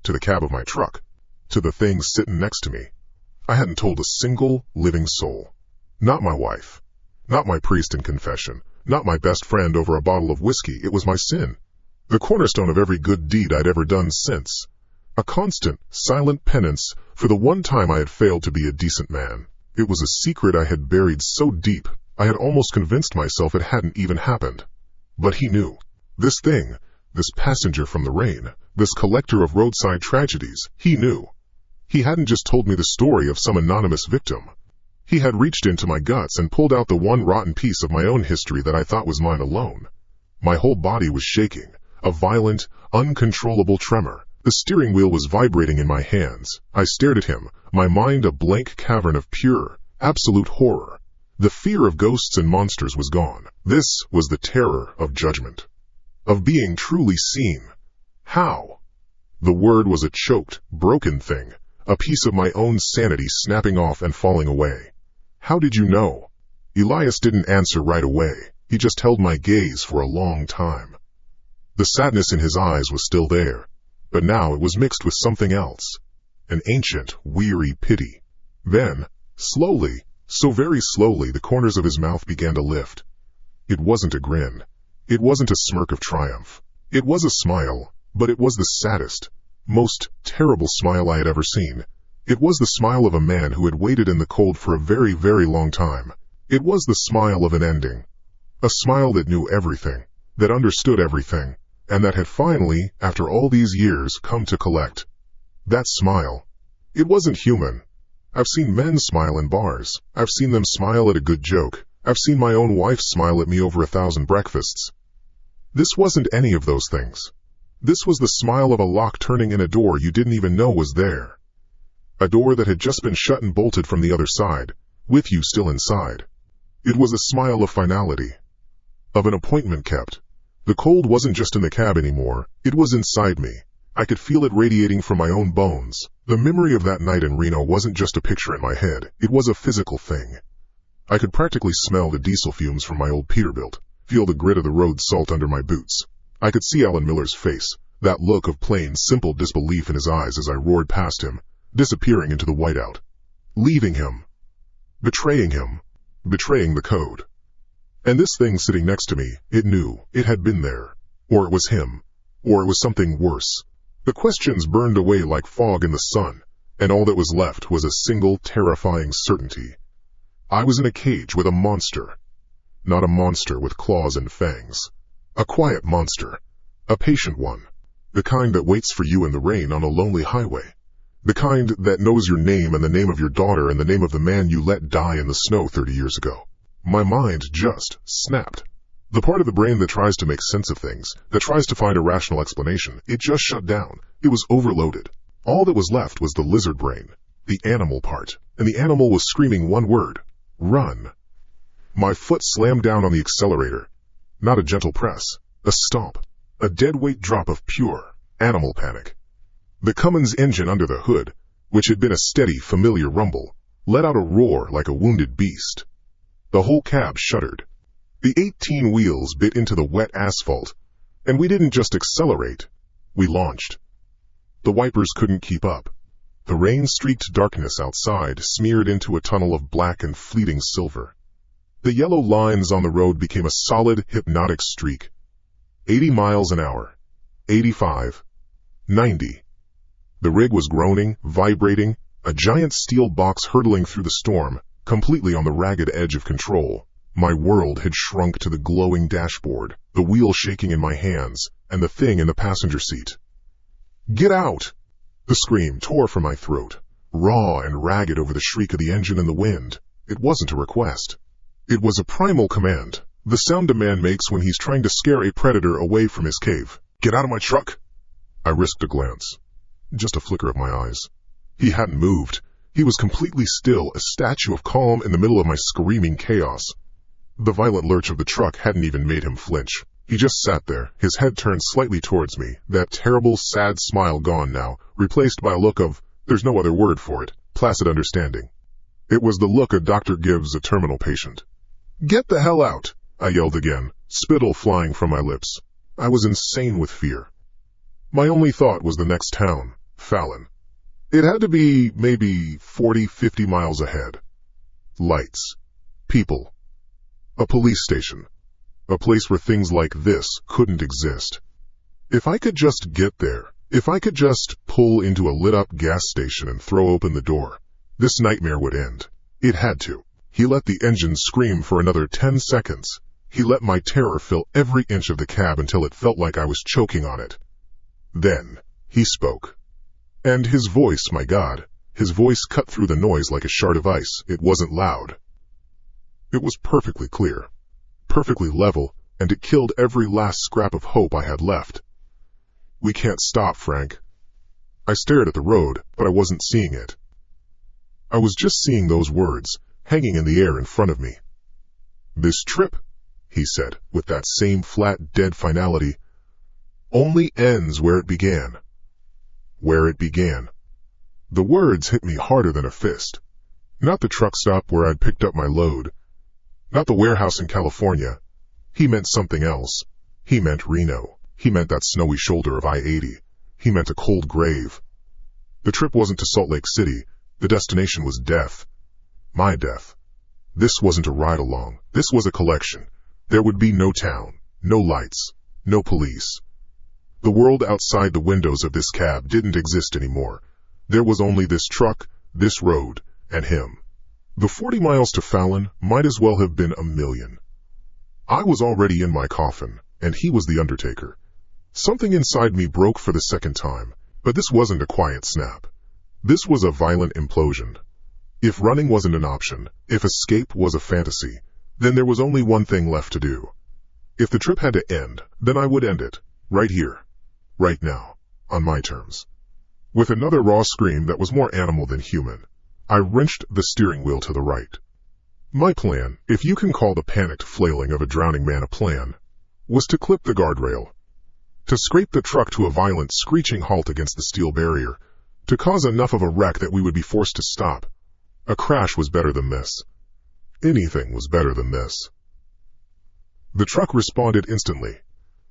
To the cab of my truck. To the things sitting next to me. I hadn't told a single living soul. Not my wife. Not my priest in confession, not my best friend over a bottle of whiskey. It was my sin. The cornerstone of every good deed I'd ever done since. A constant, silent penance for the one time I had failed to be a decent man. It was a secret I had buried so deep, I had almost convinced myself it hadn't even happened. But he knew. This thing, this passenger from the rain, this collector of roadside tragedies, he knew. He hadn't just told me the story of some anonymous victim. He had reached into my guts and pulled out the one rotten piece of my own history that I thought was mine alone. My whole body was shaking, a violent, uncontrollable tremor. The steering wheel was vibrating in my hands. I stared at him, my mind a blank cavern of pure, absolute horror. The fear of ghosts and monsters was gone. This was the terror of judgment. Of being truly seen. How? The word was a choked, broken thing, a piece of my own sanity snapping off and falling away. How did you know? Elias didn't answer right away. He just held my gaze for a long time. The sadness in his eyes was still there, but now it was mixed with something else. An ancient, weary pity. Then, slowly, so very slowly, the corners of his mouth began to lift. It wasn't a grin. It wasn't a smirk of triumph. It was a smile, but it was the saddest, most terrible smile I had ever seen. It was the smile of a man who had waited in the cold for a very, very long time. It was the smile of an ending. A smile that knew everything, that understood everything, and that had finally, after all these years, come to collect. That smile. It wasn't human. I've seen men smile in bars. I've seen them smile at a good joke. I've seen my own wife smile at me over 1,000 breakfasts. This wasn't any of those things. This was the smile of a lock turning in a door you didn't even know was there. A door that had just been shut and bolted from the other side, with you still inside. It was a smile of finality. Of an appointment kept. The cold wasn't just in the cab anymore, it was inside me. I could feel it radiating from my own bones. The memory of that night in Reno wasn't just a picture in my head, it was a physical thing. I could practically smell the diesel fumes from my old Peterbilt, feel the grit of the road salt under my boots. I could see Alan Miller's face, that look of plain, simple disbelief in his eyes as I roared past him, disappearing into the whiteout. Leaving him. Betraying him. Betraying the code. And this thing sitting next to me, it knew, it had been there. Or it was him. Or it was something worse. The questions burned away like fog in the sun, and all that was left was a single terrifying certainty. I was in a cage with a monster. Not a monster with claws and fangs. A quiet monster. A patient one. The kind that waits for you in the rain on a lonely highway. The kind that knows your name and the name of your daughter and the name of the man you let die in the snow 30 years ago. My mind just snapped. The part of the brain that tries to make sense of things, that tries to find a rational explanation, it just shut down. It was overloaded. All that was left was the lizard brain, the animal part, and the animal was screaming one word: run. My foot slammed down on the accelerator. Not a gentle press, a stomp, a dead-weight drop of pure animal panic. The Cummins engine under the hood, which had been a steady, familiar rumble, let out a roar like a wounded beast. The whole cab shuddered. The 18 wheels bit into the wet asphalt, and we didn't just accelerate, we launched. The wipers couldn't keep up. The rain-streaked darkness outside smeared into a tunnel of black and fleeting silver. The yellow lines on the road became a solid, hypnotic streak. 80 miles an hour. 85. 90. The rig was groaning, vibrating, a giant steel box hurtling through the storm, completely on the ragged edge of control. My world had shrunk to the glowing dashboard, the wheel shaking in my hands, and the thing in the passenger seat. Get out! The scream tore from my throat, raw and ragged over the shriek of the engine and the wind. It wasn't a request. It was a primal command, the sound a man makes when he's trying to scare a predator away from his cave. Get out of my truck! I risked a glance. Just a flicker of my eyes. He hadn't moved. He was completely still, a statue of calm in the middle of my screaming chaos. The violent lurch of the truck hadn't even made him flinch. He just sat there, his head turned slightly towards me, that terrible, sad smile gone now, replaced by a look of, there's no other word for it, placid understanding. It was the look a doctor gives a terminal patient. Get the hell out! I yelled again, spittle flying from my lips. I was insane with fear. My only thought was the next town, Fallon. It had to be maybe 40, 50 miles ahead. Lights. People. A police station. A place where things like this couldn't exist. If I could just get there, if I could just pull into a lit-up gas station and throw open the door, this nightmare would end. It had to. He let the engine scream for another 10 seconds. He let my terror fill every inch of the cab until it felt like I was choking on it. Then, he spoke. And his voice, my God, his voice cut through the noise like a shard of ice. It wasn't loud. It was perfectly clear, perfectly level, and it killed every last scrap of hope I had left. We can't stop, Frank. I stared at the road, but I wasn't seeing it. I was just seeing those words, hanging in the air in front of me. This trip, he said, with that same flat, dead finality, only ends where it began. Where it began. The words hit me harder than a fist. Not the truck stop where I'd picked up my load. Not the warehouse in California. He meant something else. He meant Reno. He meant that snowy shoulder of I-80. He meant a cold grave. The trip wasn't to Salt Lake City. The destination was death. My death. This wasn't a ride-along. This was a collection. There would be no town, no lights, no police. The world outside the windows of this cab didn't exist anymore. There was only this truck, this road, and him. The 40 miles to Fallon might as well have been a million. I was already in my coffin, and he was the undertaker. Something inside me broke for the second time, but this wasn't a quiet snap. This was a violent implosion. If running wasn't an option, if escape was a fantasy, then there was only one thing left to do. If the trip had to end, then I would end it, right here, right now, on my terms. With another raw scream that was more animal than human, I wrenched the steering wheel to the right. My plan, if you can call the panicked flailing of a drowning man a plan, was to clip the guardrail, to scrape the truck to a violent, screeching halt against the steel barrier, to cause enough of a wreck that we would be forced to stop. A crash was better than this. Anything was better than this. The truck responded instantly.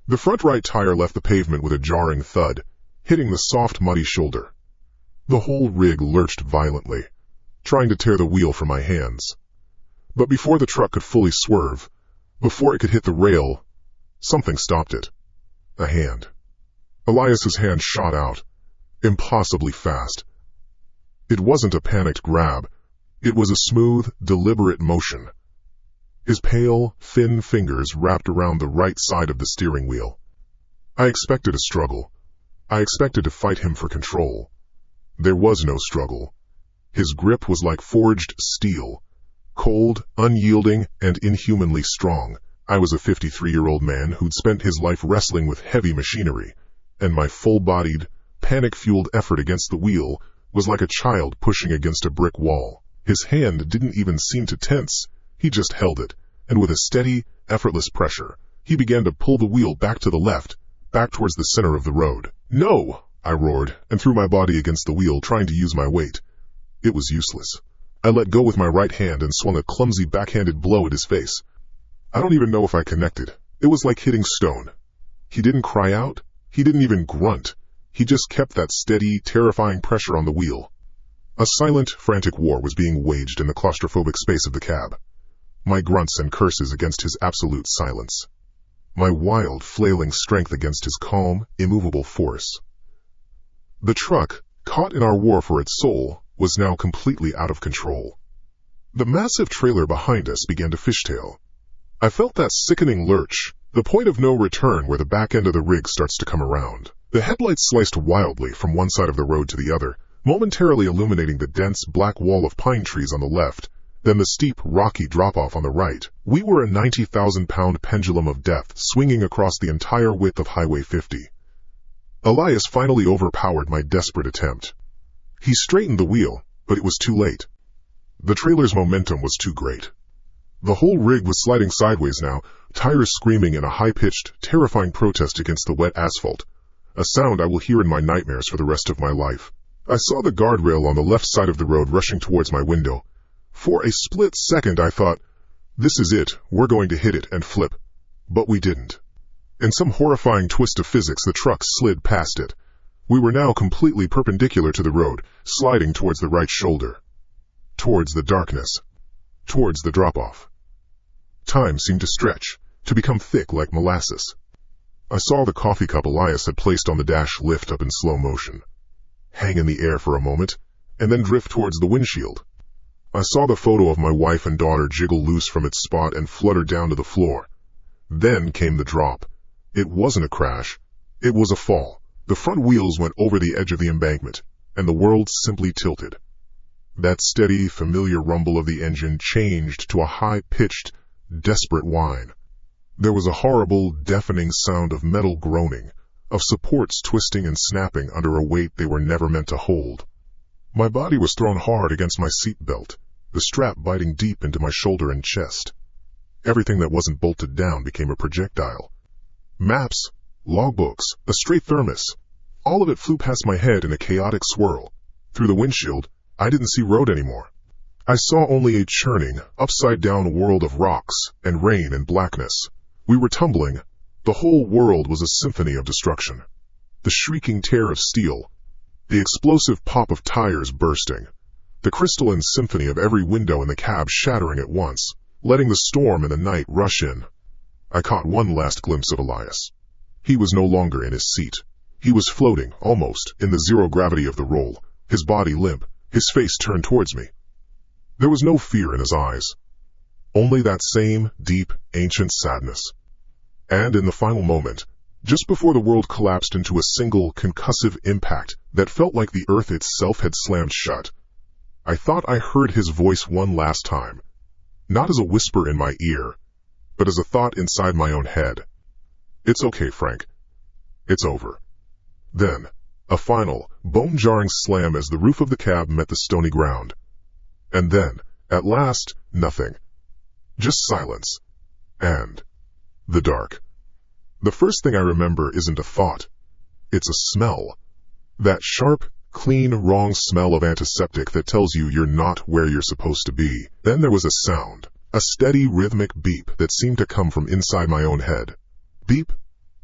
The front right tire left the pavement with a jarring thud, hitting the soft, muddy shoulder. The whole rig lurched violently, trying to tear the wheel from my hands. But before the truck could fully swerve, before it could hit the rail, something stopped it. A hand. Elias's hand shot out, impossibly fast. It wasn't a panicked grab. It was a smooth, deliberate motion. His pale, thin fingers wrapped around the right side of the steering wheel. I expected a struggle. I expected to fight him for control. There was no struggle. His grip was like forged steel, cold, unyielding, and inhumanly strong. I was a 53-year-old man who'd spent his life wrestling with heavy machinery, and my full-bodied, panic-fueled effort against the wheel was like a child pushing against a brick wall. His hand didn't even seem to tense. He just held it, and with a steady, effortless pressure, he began to pull the wheel back to the left, back towards the center of the road. "No!" I roared, and threw my body against the wheel, trying to use my weight. It was useless. I let go with my right hand and swung a clumsy backhanded blow at his face. I don't even know if I connected. It was like hitting stone. He didn't cry out. He didn't even grunt. He just kept that steady, terrifying pressure on the wheel. A silent, frantic war was being waged in the claustrophobic space of the cab. My grunts and curses against his absolute silence. My wild, flailing strength against his calm, immovable force. The truck, caught in our war for its soul, was now completely out of control. The massive trailer behind us began to fishtail. I felt that sickening lurch, the point of no return where the back end of the rig starts to come around. The headlights sliced wildly from one side of the road to the other, momentarily illuminating the dense black wall of pine trees on the left, then the steep, rocky drop-off on the right. We were a 90,000-pound pendulum of death swinging across the entire width of Highway 50. Elias finally overpowered my desperate attempt. He straightened the wheel, but it was too late. The trailer's momentum was too great. The whole rig was sliding sideways now, tires screaming in a high-pitched, terrifying protest against the wet asphalt, a sound I will hear in my nightmares for the rest of my life. I saw the guardrail on the left side of the road rushing towards my window. For a split second I thought, this is it, we're going to hit it and flip. But we didn't. In some horrifying twist of physics, the truck slid past it. We were now completely perpendicular to the road, sliding towards the right shoulder. Towards the darkness. Towards the drop-off. Time seemed to stretch, to become thick like molasses. I saw the coffee cup Elias had placed on the dash lift up in slow motion, hang in the air for a moment, and then drift towards the windshield. I saw the photo of my wife and daughter jiggle loose from its spot and flutter down to the floor. Then came the drop. It wasn't a crash. It was a fall. The front wheels went over the edge of the embankment, and the world simply tilted. That steady, familiar rumble of the engine changed to a high-pitched, desperate whine. There was a horrible, deafening sound of metal groaning, of supports twisting and snapping under a weight they were never meant to hold. My body was thrown hard against my seat belt, the strap biting deep into my shoulder and chest. Everything that wasn't bolted down became a projectile. Maps, logbooks, a stray thermos, all of it flew past my head in a chaotic swirl. Through the windshield, I didn't see road anymore. I saw only a churning, upside-down world of rocks and rain and blackness. We were tumbling. The whole world was a symphony of destruction. The shrieking tear of steel, the explosive pop of tires bursting, the crystalline symphony of every window in the cab shattering at once, letting the storm and the night rush in. I caught one last glimpse of Elias. He was no longer in his seat. He was floating, almost, in the zero gravity of the roll, his body limp, his face turned towards me. There was no fear in his eyes, only that same deep, ancient sadness. And in the final moment, just before the world collapsed into a single, concussive impact that felt like the earth itself had slammed shut, I thought I heard his voice one last time, not as a whisper in my ear, but as a thought inside my own head. "It's okay, Frank. It's over." Then, a final, bone-jarring slam as the roof of the cab met the stony ground. And then, at last, nothing. Just silence. And the dark. The first thing I remember isn't a thought. It's a smell. That sharp, clean, wrong smell of antiseptic that tells you you're not where you're supposed to be. Then there was a sound, a steady, rhythmic beep that seemed to come from inside my own head. Beep.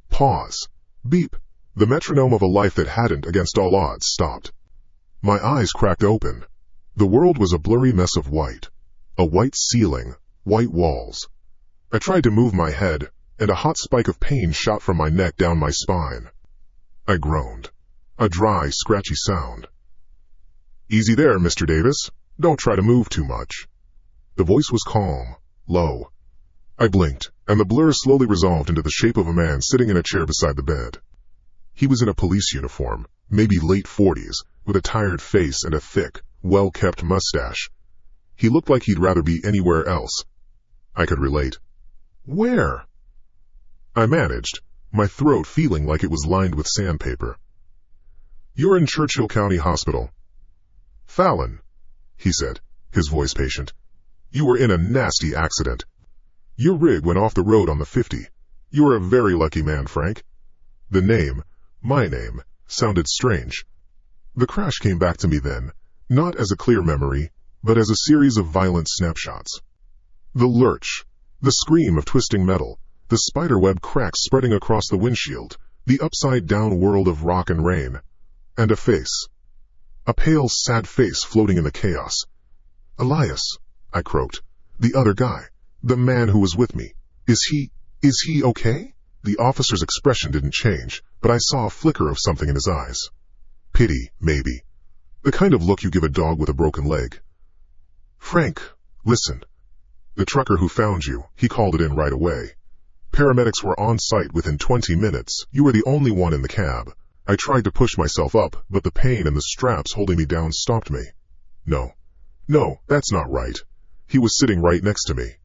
Pause. Beep. The metronome of a life that hadn't, against all odds, stopped. My eyes cracked open. The world was a blurry mess of white. A white ceiling, white walls. I tried to move my head, and a hot spike of pain shot from my neck down my spine. I groaned. A dry, scratchy sound. "Easy there, Mr. Davis. Don't try to move too much." The voice was calm, low. I blinked, and the blur slowly resolved into the shape of a man sitting in a chair beside the bed. He was in a police uniform, maybe late 40s, with a tired face and a thick, well-kept mustache. He looked like he'd rather be anywhere else. I could relate. "Where?" I managed, my throat feeling like it was lined with sandpaper. "You're in Churchill County Hospital." "Fallon," he said, his voice patient. "You were in a nasty accident. Your rig went off the road on the 50. You were a very lucky man, Frank." The name, my name, sounded strange. The crash came back to me then, not as a clear memory, but as a series of violent snapshots. The lurch, the scream of twisting metal, the spiderweb cracks spreading across the windshield, the upside-down world of rock and rain, and a face. A pale, sad face floating in the chaos. "Elias," I croaked. "The other guy, the man who was with me. Is he okay?" The officer's expression didn't change, but I saw a flicker of something in his eyes. Pity, maybe. The kind of look you give a dog with a broken leg. "Frank, listen. The trucker who found you, he called it in right away. Paramedics were on site within 20 minutes. You were the only one in the cab. I tried to push myself up, but the pain and the straps holding me down stopped me." No, that's not right. He was sitting right next to me.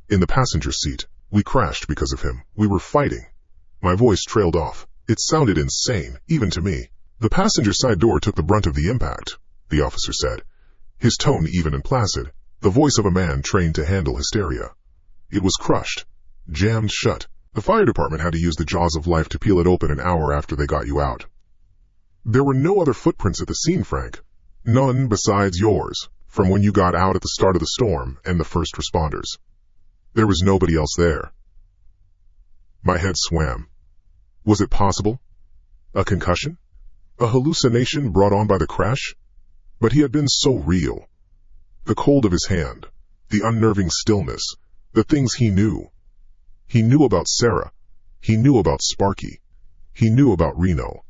In the passenger seat. We crashed because of him. We were fighting. My voice trailed off. It sounded insane, even to me. "The passenger side door took the brunt of the impact," the officer said, his tone even and placid, the voice of a man trained to handle hysteria. "It was crushed, jammed shut. The fire department had to use the jaws of life to peel it open an hour after they got you out. There were no other footprints at the scene, Frank. None besides yours, from when you got out at the start of the storm and the first responders. There was nobody else there." My head swam. Was it possible? A concussion? A hallucination brought on by the crash? But he had been so real. The cold of his hand, the unnerving stillness, The things he knew. He knew about Sarah. He knew about Sparky. He knew about Reno.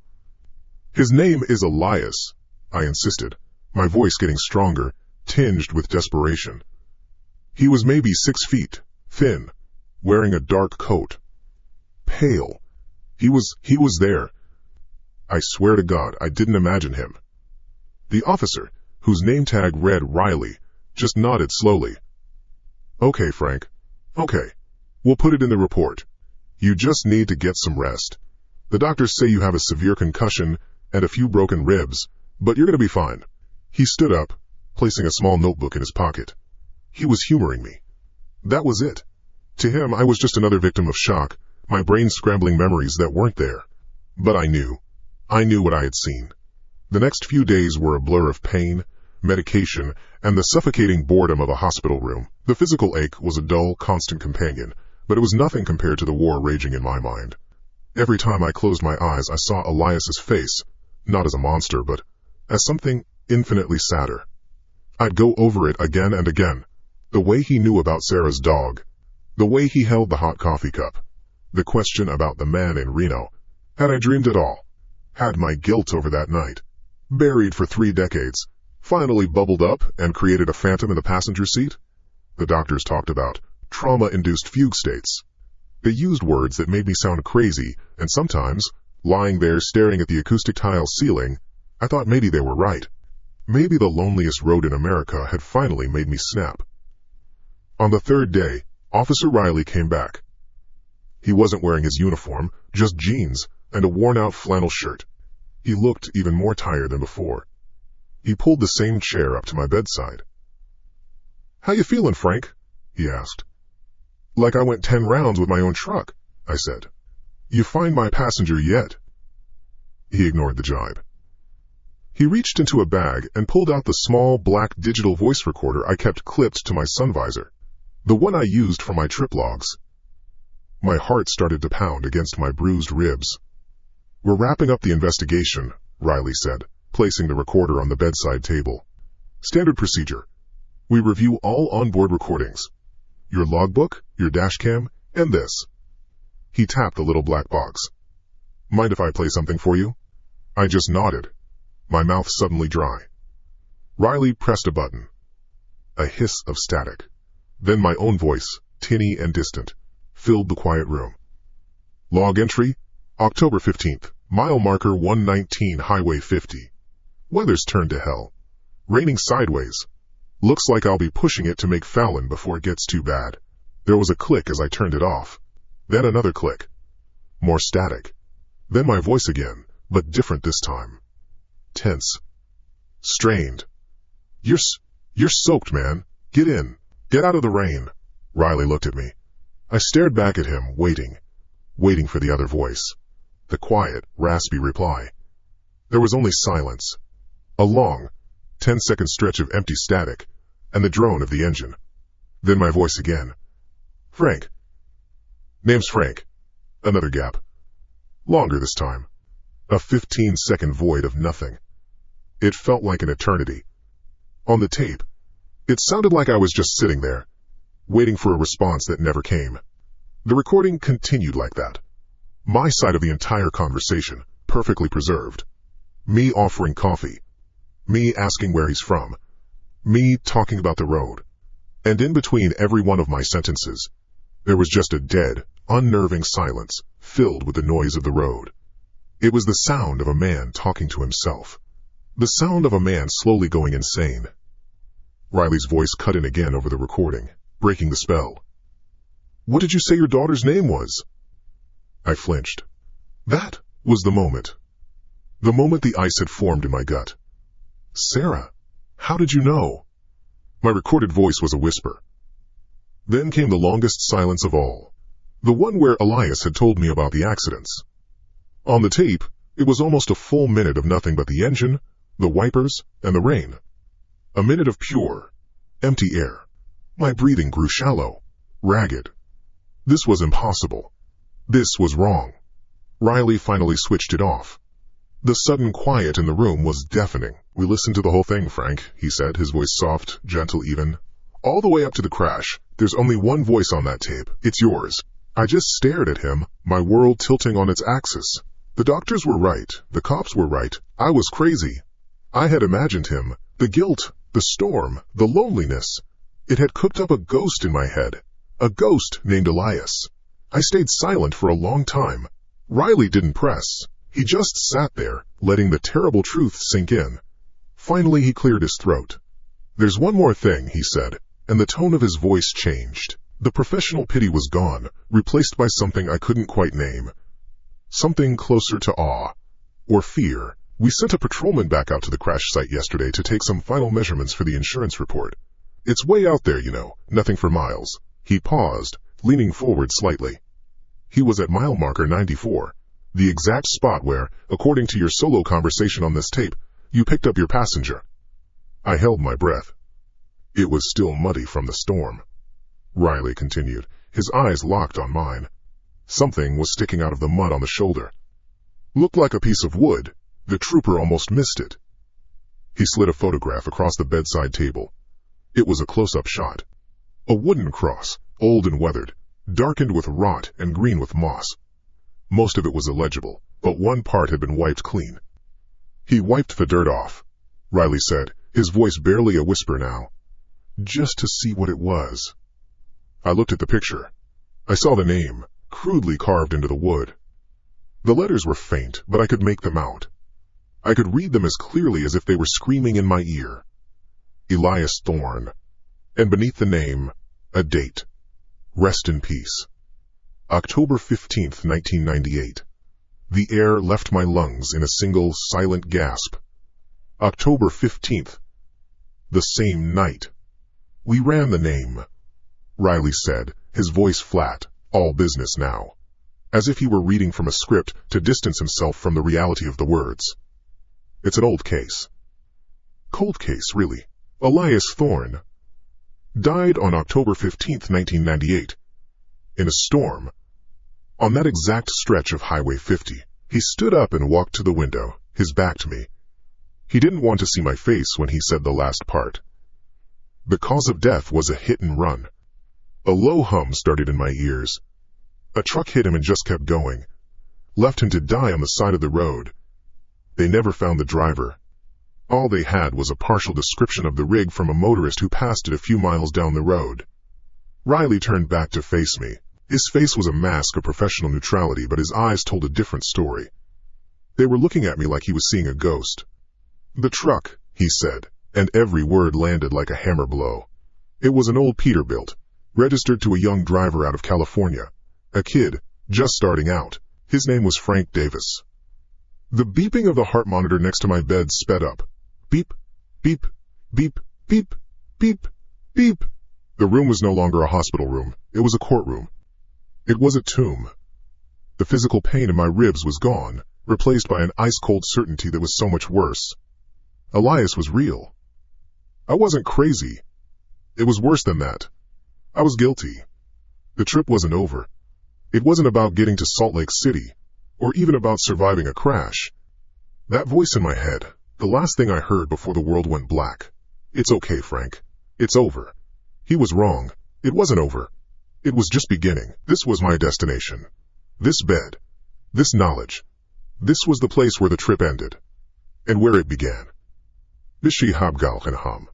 His name is Elias, I insisted, my voice getting stronger, tinged with desperation. He was maybe 6 feet, thin, wearing a dark coat. Pale. He was there. I swear to God, I didn't imagine him. The officer, whose name tag read Riley, just nodded slowly. Okay, Frank. Okay. We'll put it in the report. You just need to get some rest. The doctors say you have a severe concussion and a few broken ribs, but you're going to be fine. He stood up, placing a small notebook in his pocket. He was humoring me. That was it. To him, I was just another victim of shock, my brain scrambling memories that weren't there. But I knew. I knew what I had seen. The next few days were a blur of pain, medication, and the suffocating boredom of a hospital room. The physical ache was a dull, constant companion, but it was nothing compared to the war raging in my mind. Every time I closed my eyes, I saw Elias's face, not as a monster, but as something infinitely sadder. I'd go over it again and again. The way he knew about Sarah's dog, the way he held the hot coffee cup, the question about the man in Reno. Had I dreamed it all? Had my guilt over that night, buried for 3 decades, finally bubbled up and created a phantom in the passenger seat? The doctors talked about trauma-induced fugue states. They used words that made me sound crazy, and sometimes, lying there staring at the acoustic tile ceiling, I thought maybe they were right. Maybe the loneliest road in America had finally made me snap. On the 3rd day, Officer Riley came back. He wasn't wearing his uniform, just jeans and a worn-out flannel shirt. He looked even more tired than before. He pulled the same chair up to my bedside. "How you feeling, Frank?" he asked. "Like I went 10 rounds with my own truck," I said. "You find my passenger yet?" He ignored the jibe. He reached into a bag and pulled out the small black digital voice recorder I kept clipped to my sun visor, the one I used for my trip logs. My heart started to pound against my bruised ribs. "We're wrapping up the investigation," Riley said, placing the recorder on the bedside table. "Standard procedure. We review all onboard recordings. Your logbook, your dashcam, and this." He tapped the little black box. "Mind if I play something for you?" I just nodded, my mouth suddenly dry. Riley pressed a button. A hiss of static. Then my own voice, tinny and distant, filled the quiet room. "Log entry, October 15th, mile marker 119, Highway 50. Weather's turned to hell. Raining sideways. Looks like I'll be pushing it to make Fallon before it gets too bad." There was a click as I turned it off. Then another click. More static. Then my voice again, but different this time. Tense. Strained. You're soaked, man. Get in. Get out of the rain." Riley looked at me. I stared back at him, waiting for the other voice. The quiet, raspy reply. There was only silence. A long, 10-second stretch of empty static, and the drone of the engine. Then my voice again. "Frank." "Name's Frank." Another gap. Longer this time. A 15-second void of nothing. It felt like an eternity. On the tape, it sounded like I was just sitting there, waiting for a response that never came. The recording continued like that. My side of the entire conversation, perfectly preserved. Me offering coffee. Me asking where he's from. Me talking about the road. And in between every one of my sentences, there was just a dead, unnerving silence, filled with the noise of the road. It was the sound of a man talking to himself. The sound of a man slowly going insane. Riley's voice cut in again over the recording, breaking the spell. "What did you say your daughter's name was?" I flinched. That was the moment. The moment the ice had formed in my gut. "Sarah, how did you know?" My recorded voice was a whisper. Then came the longest silence of all. The one where Elias had told me about the accidents. On the tape, it was almost a full minute of nothing but the engine, the wipers, and the rain. A minute of pure, empty air. My breathing grew shallow, ragged. This was impossible. This was wrong. Riley finally switched it off. The sudden quiet in the room was deafening. "We listened to the whole thing, Frank," he said, his voice soft, gentle even. "All the way up to the crash. There's only one voice on that tape. It's yours. I just stared at him, my world tilting on its axis. The doctors were right. The cops were right. I was crazy. I had imagined him. The guilt, the storm, the loneliness. It had cooked up a ghost in my head. A ghost named Elias. I stayed silent for a long time. Riley didn't press. He just sat there, letting the terrible truth sink in. Finally, he cleared his throat. "There's one more thing," he said, and the tone of his voice changed. The professional pity was gone, replaced by something I couldn't quite name. Something closer to awe. Or fear. "We sent a patrolman back out to the crash site yesterday to take some final measurements for the insurance report. It's way out there, you know, nothing for miles." He paused, leaning forward slightly. He was at mile marker 94, the exact spot where, according to your solo conversation on this tape, you picked up your passenger. I held my breath. It was still muddy from the storm. Riley continued, his eyes locked on mine. Something was sticking out of the mud on the shoulder. Looked like a piece of wood. The trooper almost missed it. He slid a photograph across the bedside table. It was a close-up shot. A wooden cross, old and weathered, darkened with rot and green with moss. Most of it was illegible, but one part had been wiped clean. "He wiped the dirt off," Riley said, his voice barely a whisper now. "Just to see what it was." I looked at the picture. I saw the name, crudely carved into the wood. The letters were faint, but I could make them out. I could read them as clearly as if they were screaming in my ear. Elias Thorne. And beneath the name, a date. Rest in peace. October 15th, 1998. The air left my lungs in a single, silent gasp. October 15th. The same night. "We ran the name," Riley said, his voice flat, all business now, as if he were reading from a script to distance himself from the reality of the words. "It's an old case." Cold case, really. Elias Thorne. Died on October 15th, 1998. In a storm. On that exact stretch of Highway 50. He stood up and walked to the window, his back to me. He didn't want to see my face when he said the last part. The cause of death was a hit and run. A low hum started in my ears. A truck hit him and just kept going. Left him to die on the side of the road. They never found the driver. All they had was a partial description of the rig from a motorist who passed it a few miles down the road. Riley turned back to face me. His face was a mask of professional neutrality, but his eyes told a different story. They were looking at me like he was seeing a ghost. "The truck," he said, and every word landed like a hammer blow. "It was an old Peterbilt, registered to a young driver out of California. A kid, just starting out. His name was Frank Davis." The beeping of the heart monitor next to my bed sped up. Beep, beep, beep, beep, beep, beep. The room was no longer a hospital room. It was a courtroom. It was a tomb. The physical pain in my ribs was gone, replaced by an ice-cold certainty that was so much worse. Elias was real. I wasn't crazy. It was worse than that. I was guilty. The trip wasn't over. It wasn't about getting to Salt Lake City, or even about surviving a crash. That voice in my head, the last thing I heard before the world went black. "It's okay, Frank. It's over." He was wrong. It wasn't over. It was just beginning. This was my destination. This bed. This knowledge. This was the place where the trip ended. And where it began. Bishi Habgal Khanham.